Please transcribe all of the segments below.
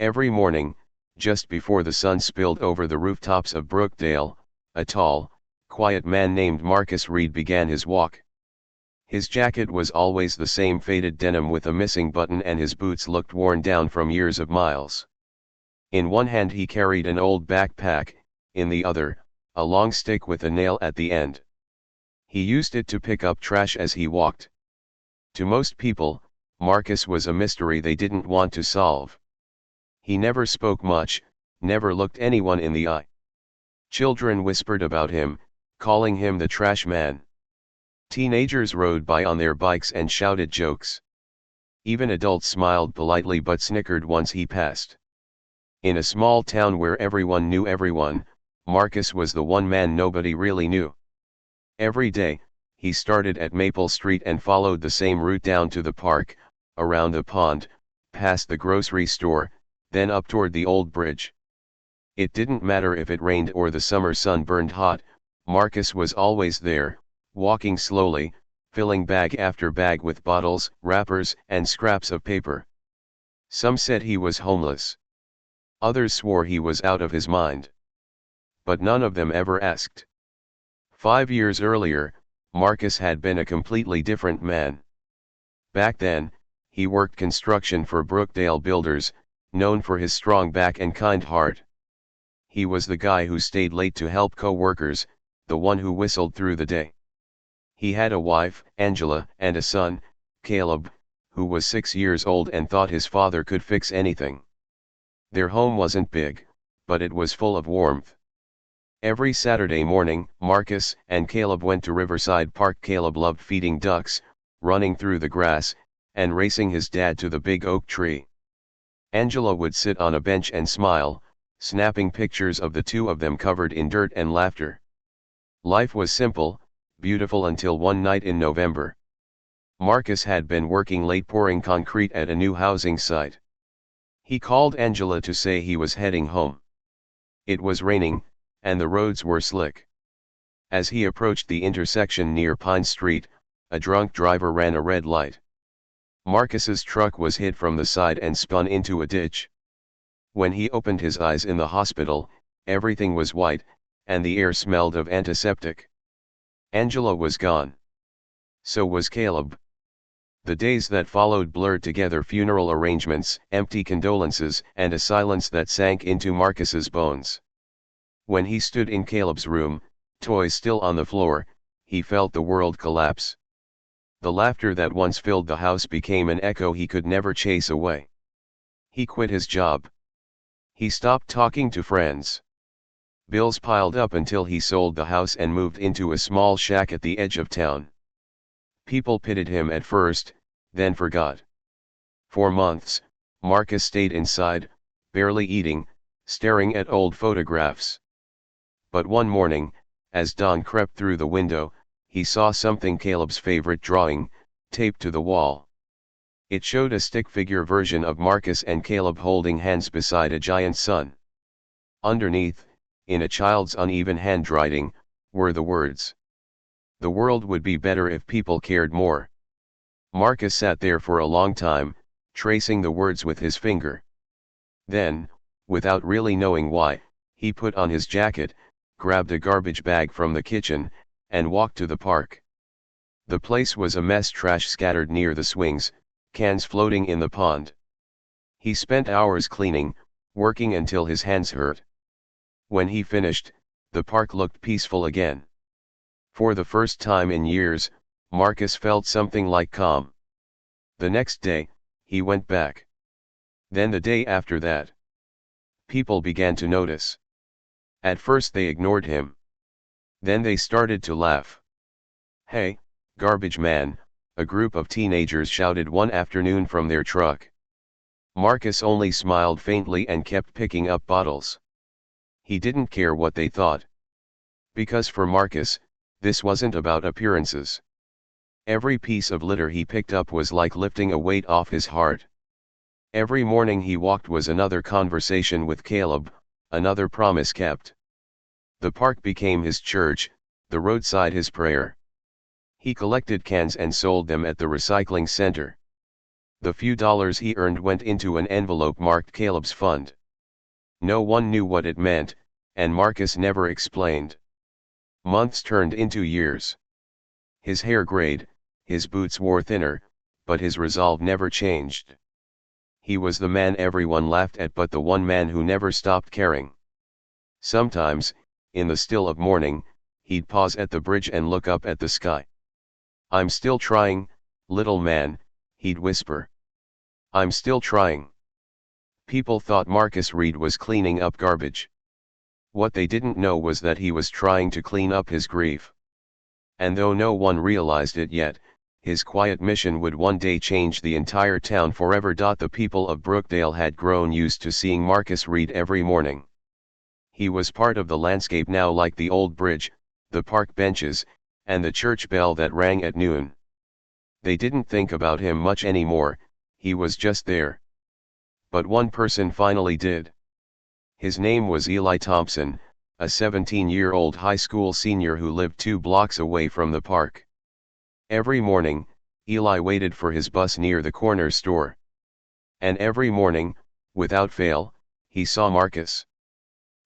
Every morning, just before the sun spilled over the rooftops of Brookdale, a tall, quiet man named Marcus Reed began his walk. His jacket was always the same faded denim with a missing button, and his boots looked worn down from years of miles. In one hand he carried an old backpack, in the other, a long stick with a nail at the end. He used it to pick up trash as he walked. To most people, Marcus was a mystery they didn't want to solve. He never spoke much, never looked anyone in the eye. Children whispered about him, calling him the trash man. Teenagers rode by on their bikes and shouted jokes. Even adults smiled politely but snickered once he passed. In a small town where everyone knew everyone, Marcus was the one man nobody really knew. Every day, he started at Maple Street and followed the same route down to the park, around the pond, past the grocery store, then up toward the old bridge. It didn't matter if it rained or the summer sun burned hot, Marcus was always there, walking slowly, filling bag after bag with bottles, wrappers, and scraps of paper. Some said he was homeless. Others swore he was out of his mind. But none of them ever asked. 5 years earlier, Marcus had been a completely different man. Back then, he worked construction for Brookdale Builders, known for his strong back and kind heart. He was the guy who stayed late to help co-workers, the one who whistled through the day. He had a wife, Angela, and a son, Caleb, who was 6 years old and thought his father could fix anything. Their home wasn't big, but it was full of warmth. Every Saturday morning, Marcus and Caleb went to Riverside Park. Caleb loved feeding ducks, running through the grass, and racing his dad to the big oak tree. Angela would sit on a bench and smile, snapping pictures of the two of them covered in dirt and laughter. Life was simple, beautiful until one night in November. Marcus had been working late pouring concrete at a new housing site. He called Angela to say he was heading home. It was raining, and the roads were slick. As he approached the intersection near Pine Street, a drunk driver ran a red light. Marcus's truck was hit from the side and spun into a ditch. When he opened his eyes in the hospital, everything was white, and the air smelled of antiseptic. Angela was gone. So was Caleb. The days that followed blurred together: funeral arrangements, empty condolences, and a silence that sank into Marcus's bones. When he stood in Caleb's room, toys still on the floor, he felt the world collapse. The laughter that once filled the house became an echo he could never chase away. He quit his job. He stopped talking to friends. Bills piled up until he sold the house and moved into a small shack at the edge of town. People pitied him at first, then forgot. For months, Marcus stayed inside, barely eating, staring at old photographs. But one morning, as dawn crept through the window, he saw something: Caleb's favorite drawing, taped to the wall. It showed a stick figure version of Marcus and Caleb holding hands beside a giant sun. Underneath, in a child's uneven handwriting, were the words, "The world would be better if people cared more." Marcus sat there for a long time, tracing the words with his finger. Then, without really knowing why, he put on his jacket, grabbed a garbage bag from the kitchen, and walked to the park. The place was a mess: trash scattered near the swings, cans floating in the pond. He spent hours cleaning, working until his hands hurt. When he finished, the park looked peaceful again. For the first time in years, Marcus felt something like calm. The next day, he went back. Then the day after that. People began to notice. At first they ignored him. Then they started to laugh. "Hey, garbage man," a group of teenagers shouted one afternoon from their truck. Marcus only smiled faintly and kept picking up bottles. He didn't care what they thought. Because for Marcus, this wasn't about appearances. Every piece of litter he picked up was like lifting a weight off his heart. Every morning he walked was another conversation with Caleb, another promise kept. The park became his church, the roadside his prayer. He collected cans and sold them at the recycling center. The few dollars he earned went into an envelope marked Caleb's fund. No one knew what it meant, and Marcus never explained. Months turned into years. His hair grayed, his boots wore thinner, but his resolve never changed. He was the man everyone laughed at, but the one man who never stopped caring. Sometimes, in the still of morning, he'd pause at the bridge and look up at the sky. "I'm still trying, little man," he'd whisper. "I'm still trying." People thought Marcus Reed was cleaning up garbage. What they didn't know was that he was trying to clean up his grief. And though no one realized it yet, his quiet mission would one day change the entire town forever. The people of Brookdale had grown used to seeing Marcus Reed every morning. He was part of the landscape now, like the old bridge, the park benches, and the church bell that rang at noon. They didn't think about him much anymore, he was just there. But one person finally did. His name was Eli Thompson, a 17-year-old high school senior who lived 2 blocks away from the park. Every morning, Eli waited for his bus near the corner store. And every morning, without fail, he saw Marcus.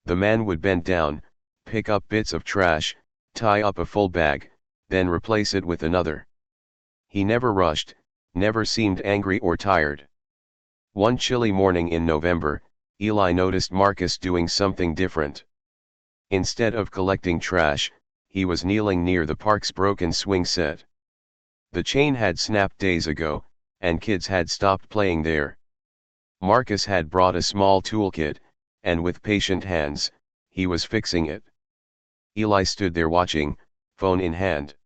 The man would bend down, pick up bits of trash, tie up a full bag, then replace it with another. He never rushed, never seemed angry or tired. One chilly morning in November, Eli noticed Marcus doing something different. Instead of collecting trash, he was kneeling near the park's broken swing set. The chain had snapped days ago, and kids had stopped playing there. Marcus had brought a small toolkit, and with patient hands, he was fixing it. Eli stood there watching, phone in hand.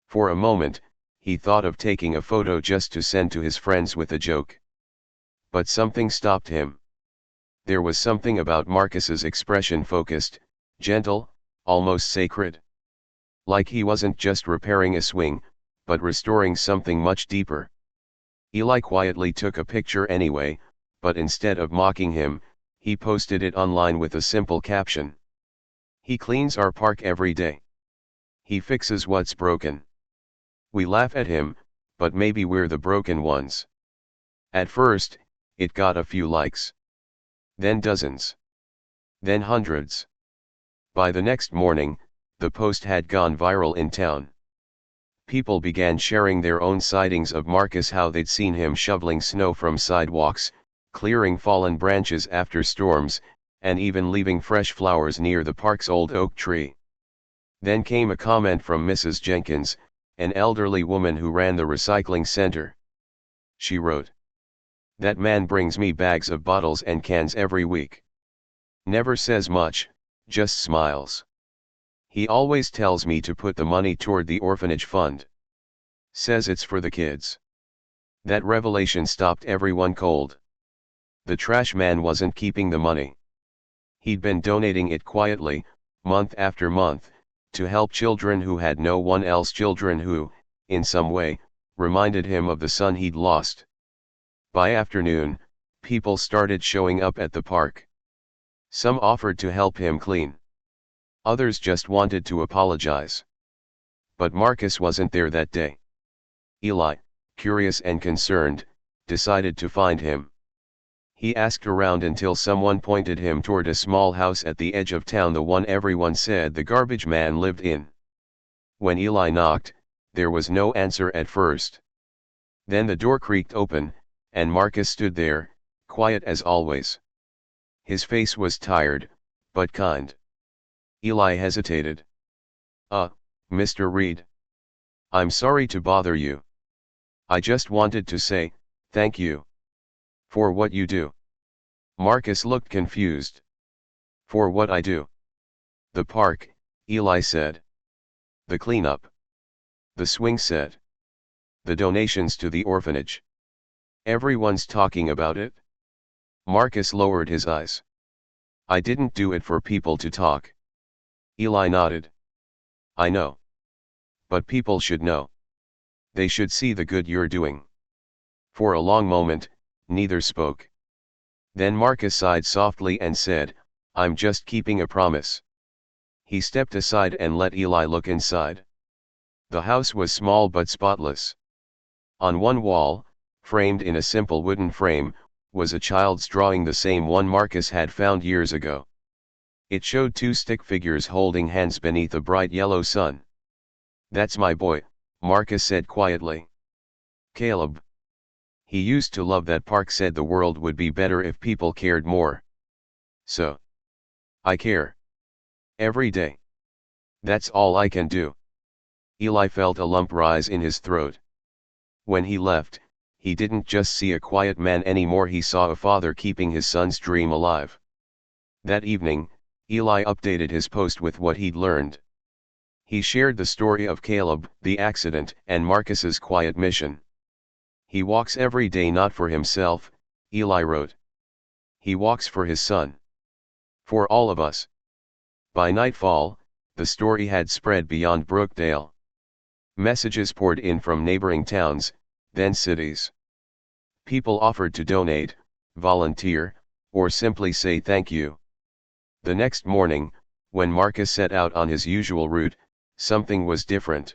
For a moment, he thought of taking a photo just to send to his friends with a joke. But something stopped him. There was something about Marcus's expression, focused, gentle, almost sacred. Like he wasn't just repairing a swing, but restoring something much deeper. Eli quietly took a picture anyway, but instead of mocking him, he posted it online with a simple caption. "He cleans our park every day. He fixes what's broken. We laugh at him, but maybe we're the broken ones." At first, it got a few likes. Then dozens. Then hundreds. By the next morning, the post had gone viral in town. People began sharing their own sightings of Marcus, how they'd seen him shoveling snow from sidewalks, clearing fallen branches after storms, and even leaving fresh flowers near the park's old oak tree. Then came a comment from Mrs. Jenkins, an elderly woman who ran the recycling center. She wrote, "That man brings me bags of bottles and cans every week. Never says much, just smiles. He always tells me to put the money toward the orphanage fund. Says it's for the kids." That revelation stopped everyone cold. The trash man wasn't keeping the money. He'd been donating it quietly, month after month, to help children who had no one else, children who, in some way, reminded him of the son he'd lost. By afternoon, people started showing up at the park. Some offered to help him clean. Others just wanted to apologize. But Marcus wasn't there that day. Eli, curious and concerned, decided to find him. He asked around until someone pointed him toward a small house at the edge of town, the one everyone said the garbage man lived in. When Eli knocked, there was no answer at first. Then the door creaked open, and Marcus stood there, quiet as always. His face was tired, but kind. Eli hesitated. Mr. Reed. I'm sorry to bother you. I just wanted to say, thank you. For what you do." Marcus looked confused. "For what I do?" "The park," Eli said. "The cleanup." "The swing set." "The donations to the orphanage." "Everyone's talking about it." Marcus lowered his eyes. "I didn't do it for people to talk." Eli nodded. "I know. But people should know. They should see the good you're doing." For a long moment, neither spoke. Then Marcus sighed softly and said, "I'm just keeping a promise." He stepped aside and let Eli look inside. The house was small but spotless. On one wall, framed in a simple wooden frame, was a child's drawing, the same one Marcus had found years ago. It showed two stick figures holding hands beneath a bright yellow sun. "That's my boy," Marcus said quietly. "Caleb. He used to love that park, said the world would be better if people cared more. So. I care. Every day. That's all I can do." Eli felt a lump rise in his throat. When he left, he didn't just see a quiet man anymore, he saw a father keeping his son's dream alive. That evening, Eli updated his post with what he'd learned. He shared the story of Caleb, the accident, and Marcus's quiet mission. "He walks every day not for himself," Eli wrote. "He walks for his son. For all of us." By nightfall, the story had spread beyond Brookdale. Messages poured in from neighboring towns, then cities. People offered to donate, volunteer, or simply say thank you. The next morning, when Marcus set out on his usual route, something was different.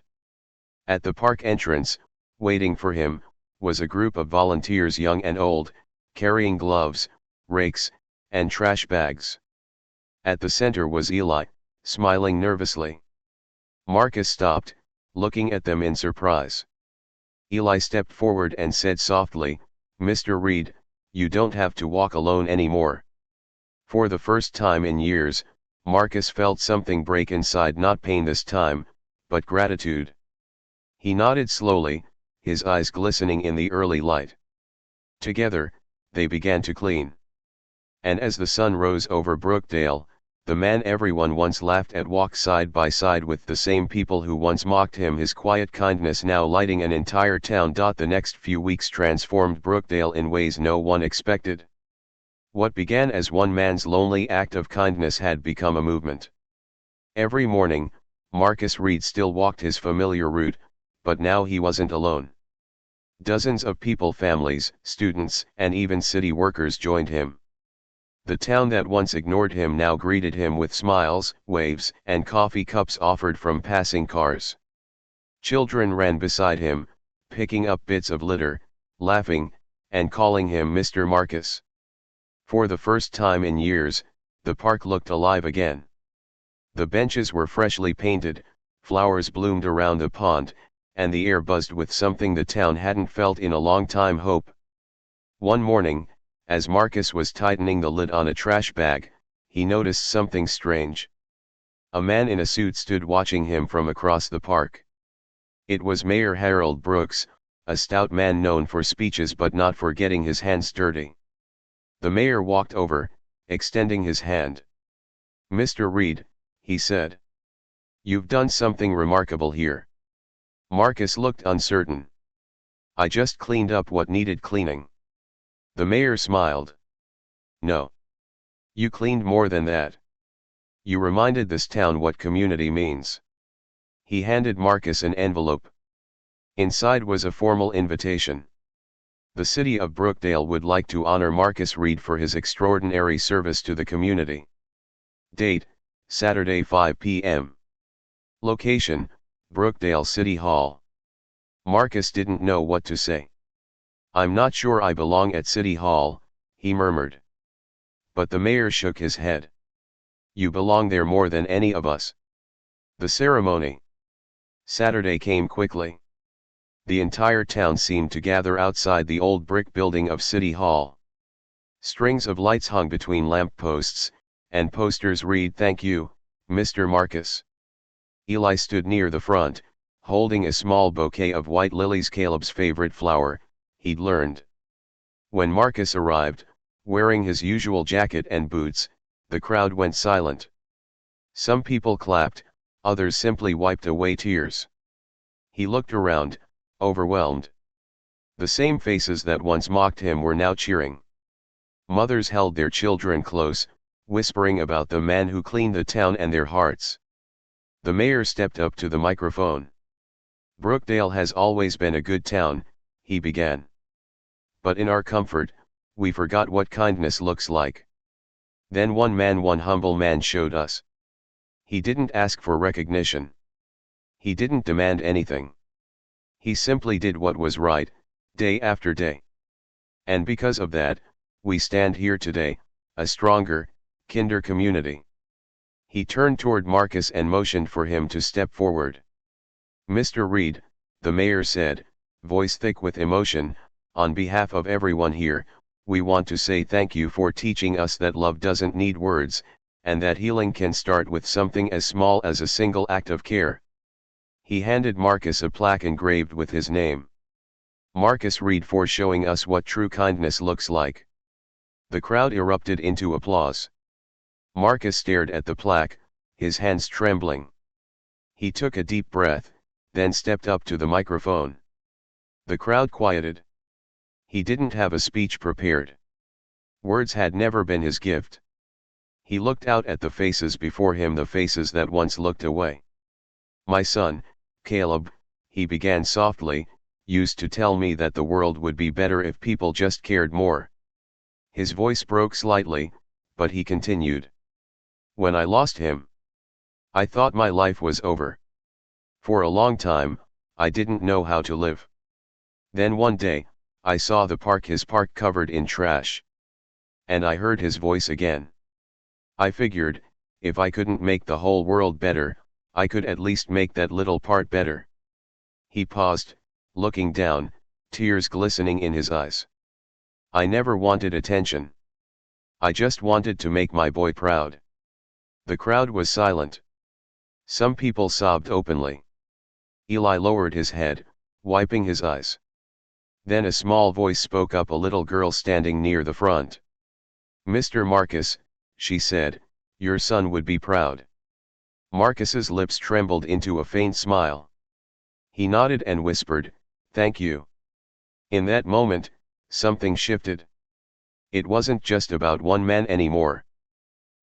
At the park entrance, waiting for him, was a group of volunteers, young and old, carrying gloves, rakes, and trash bags. At the center was Eli, smiling nervously. Marcus stopped, looking at them in surprise. Eli stepped forward and said softly, "Mr. Reed, you don't have to walk alone anymore." For the first time in years, Marcus felt something break inside, not pain this time, but gratitude. He nodded slowly, his eyes glistening in the early light. Together, they began to clean. And as the sun rose over Brookdale, the man everyone once laughed at walked side by side with the same people who once mocked him, his quiet kindness now lighting an entire town. The next few weeks transformed Brookdale in ways no one expected. What began as one man's lonely act of kindness had become a movement. Every morning, Marcus Reed still walked his familiar route, but now he wasn't alone. Dozens of people, families, students, and even city workers joined him. The town that once ignored him now greeted him with smiles, waves, and coffee cups offered from passing cars. Children ran beside him, picking up bits of litter, laughing, and calling him Mr. Marcus. For the first time in years, the park looked alive again. The benches were freshly painted, flowers bloomed around the pond, and the air buzzed with something the town hadn't felt in a long time: hope. One morning, as Marcus was tightening the lid on a trash bag, he noticed something strange. A man in a suit stood watching him from across the park. It was Mayor Harold Brooks, a stout man known for speeches but not for getting his hands dirty. The mayor walked over, extending his hand. "Mr. Reed," he said. "You've done something remarkable here." Marcus looked uncertain. "I just cleaned up what needed cleaning." The mayor smiled. "No. You cleaned more than that. You reminded this town what community means." He handed Marcus an envelope. Inside was a formal invitation. The city of Brookdale would like to honor Marcus Reed for his extraordinary service to the community. Date, Saturday 5 p.m. Location, Brookdale City Hall. Marcus didn't know what to say. "I'm not sure I belong at City Hall," he murmured. But the mayor shook his head. "You belong there more than any of us." The ceremony. Saturday came quickly. The entire town seemed to gather outside the old brick building of City Hall. Strings of lights hung between lampposts, and posters read, "Thank you, Mr. Marcus." Eli stood near the front, holding a small bouquet of white lilies, Caleb's favorite flower, he'd learned. When Marcus arrived, wearing his usual jacket and boots, the crowd went silent. Some people clapped, others simply wiped away tears. He looked around, overwhelmed. The same faces that once mocked him were now cheering. Mothers held their children close, whispering about the man who cleaned the town and their hearts. The mayor stepped up to the microphone. "Brookdale has always been a good town," he began. "But in our comfort, we forgot what kindness looks like. Then one humble man showed us. He didn't ask for recognition. He didn't demand anything. He simply did what was right, day after day. And because of that, we stand here today, a stronger, kinder community. He turned toward Marcus and motioned for him to step forward. Mr. Reed, the mayor said, voice thick with emotion, on behalf of everyone here, we want to say thank you for teaching us that love doesn't need words, and that healing can start with something as small as a single act of care. He handed Marcus a plaque engraved with his name. Marcus Reed for showing us what true kindness looks like. The crowd erupted into applause. Marcus stared at the plaque, his hands trembling. He took a deep breath, then stepped up to the microphone. The crowd quieted. He didn't have a speech prepared. Words had never been his gift. He looked out at the faces before him, the faces that once looked away. My son, Caleb, he began softly, used to tell me that the world would be better if people just cared more. His voice broke slightly, but he continued. When I lost him, I thought my life was over. For a long time, I didn't know how to live. Then one day, I saw his park covered in trash. And I heard his voice again. I figured, if I couldn't make the whole world better, I could at least make that little part better. He paused, looking down, tears glistening in his eyes. I never wanted attention. I just wanted to make my boy proud. The crowd was silent. Some people sobbed openly. Eli lowered his head, wiping his eyes. Then a small voice spoke up, a little girl standing near the front. Mr. Marcus, she said, your son would be proud. Marcus's lips trembled into a faint smile. He nodded and whispered, thank you. In that moment, something shifted. It wasn't just about one man anymore.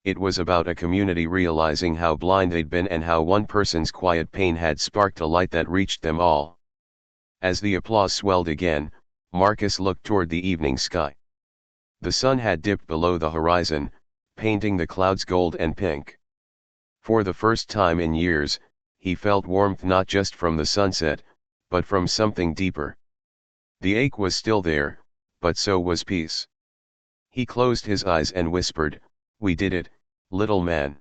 It was about a community realizing how blind they'd been and how one person's quiet pain had sparked a light that reached them all. As the applause swelled again, Marcus looked toward the evening sky. The sun had dipped below the horizon, painting the clouds gold and pink. For the first time in years, he felt warmth not just from the sunset, but from something deeper. The ache was still there, but so was peace. He closed his eyes and whispered, we did it, little man.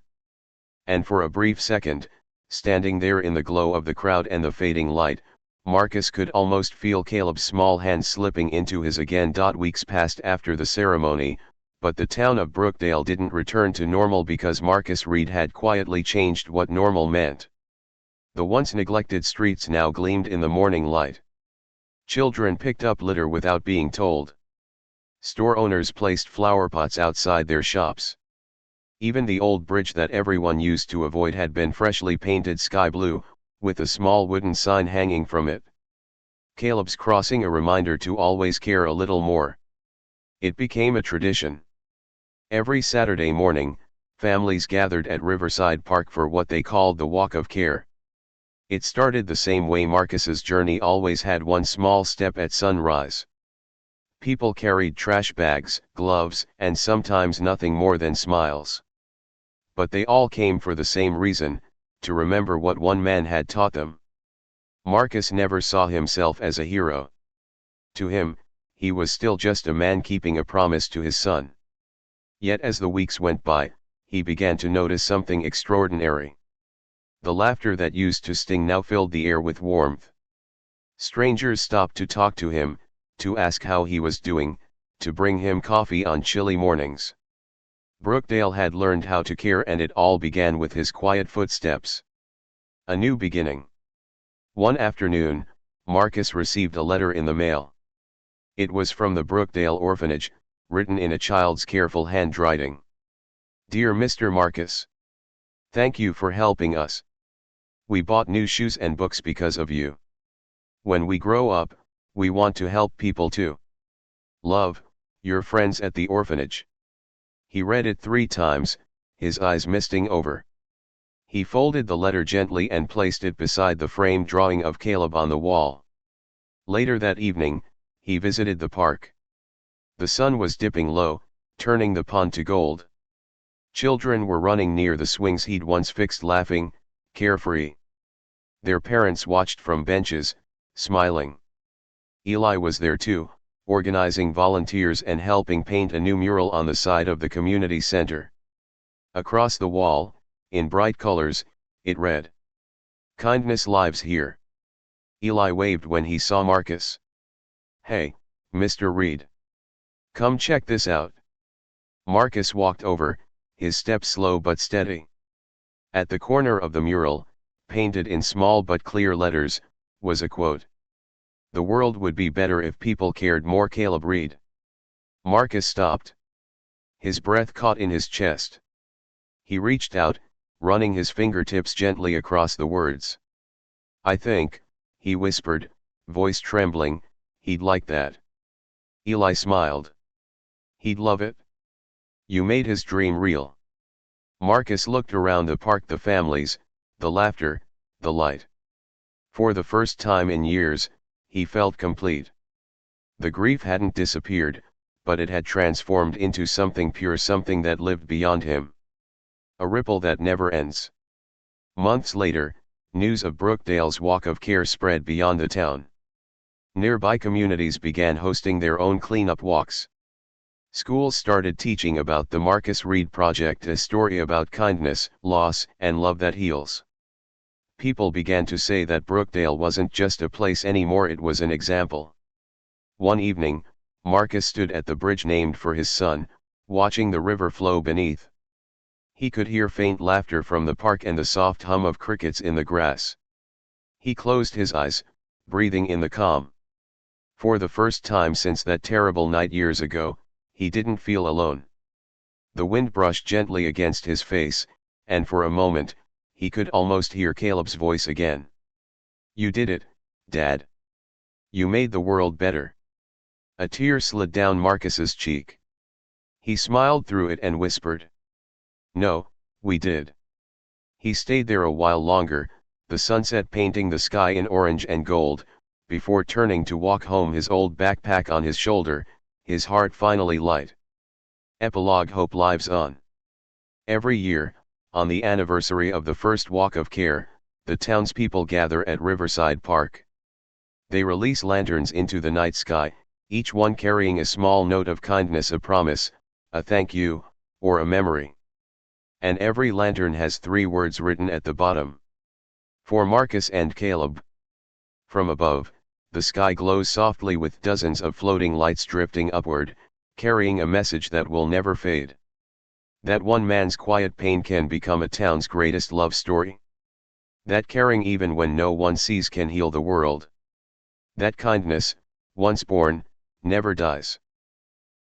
And for a brief second, standing there in the glow of the crowd and the fading light, Marcus could almost feel Caleb's small hand slipping into his again. Weeks passed after the ceremony, but the town of Brookdale didn't return to normal because Marcus Reed had quietly changed what normal meant. The once neglected streets now gleamed in the morning light. Children picked up litter without being told. Store owners placed flower pots outside their shops. Even the old bridge that everyone used to avoid had been freshly painted sky blue, with a small wooden sign hanging from it. Caleb's crossing, a reminder to always care a little more. It became a tradition. Every Saturday morning, families gathered at Riverside Park for what they called the Walk of Care. It started the same way Marcus's journey always had, one small step at sunrise. People carried trash bags, gloves, and sometimes nothing more than smiles. But they all came for the same reason, to remember what one man had taught them. Marcus never saw himself as a hero. To him, he was still just a man keeping a promise to his son. Yet as the weeks went by, he began to notice something extraordinary. The laughter that used to sting now filled the air with warmth. Strangers stopped to talk to him, to ask how he was doing, to bring him coffee on chilly mornings. Brookdale had learned how to care, and it all began with his quiet footsteps. A new beginning. One afternoon, Marcus received a letter in the mail. It was from the Brookdale orphanage, written in a child's careful handwriting. Dear Mr. Marcus, thank you for helping us. We bought new shoes and books because of you. When we grow up, we want to help people too. Love, your friends at the orphanage. He read it 3 times, his eyes misting over. He folded the letter gently and placed it beside the framed drawing of Caleb on the wall. Later that evening, he visited the park. The sun was dipping low, turning the pond to gold. Children were running near the swings he'd once fixed, laughing, carefree. Their parents watched from benches, smiling. Eli was there too, organizing volunteers and helping paint a new mural on the side of the community center. Across the wall, in bright colors, it read, "Kindness lives here." Eli waved when he saw Marcus. "Hey, Mr. Reed. Come check this out." Marcus walked over, his step slow but steady. At the corner of the mural, painted in small but clear letters, was a quote. "The world would be better if people cared more." Caleb Reed. Marcus stopped. His breath caught in his chest. He reached out, running his fingertips gently across the words. "I think," he whispered, voice trembling, "he'd like that." Eli smiled. "He'd love it. You made his dream real." Marcus looked around the park, the families, the laughter, the light. For the first time in years, he felt complete. The grief hadn't disappeared, but it had transformed into something pure, something that lived beyond him. A ripple that never ends. Months later, news of Brookdale's Walk of Care spread beyond the town. Nearby communities began hosting their own cleanup walks. Schools started teaching about the Marcus Reed Project, a story about kindness, loss, and love that heals. People began to say that Brookdale wasn't just a place anymore, it was an example. One evening, Marcus stood at the bridge named for his son, watching the river flow beneath. He could hear faint laughter from the park and the soft hum of crickets in the grass. He closed his eyes, breathing in the calm. For the first time since that terrible night years ago, he didn't feel alone. The wind brushed gently against his face, and for a moment, he could almost hear Caleb's voice again. "You did it, Dad. You made the world better." A tear slid down Marcus's cheek. He smiled through it and whispered, "No, we did." He stayed there a while longer, the sunset painting the sky in orange and gold, before turning to walk home, his old backpack on his shoulder, his heart finally light. Epilogue. Hope lives on. Every year, on the anniversary of the first Walk of Care, the townspeople gather at Riverside Park. They release lanterns into the night sky, each one carrying a small note of kindness, a promise, a thank you, or a memory. And every lantern has 3 words written at the bottom. For Marcus and Caleb. From above, the sky glows softly with dozens of floating lights drifting upward, carrying a message that will never fade. That one man's quiet pain can become a town's greatest love story. That caring even when no one sees can heal the world. That kindness, once born, never dies.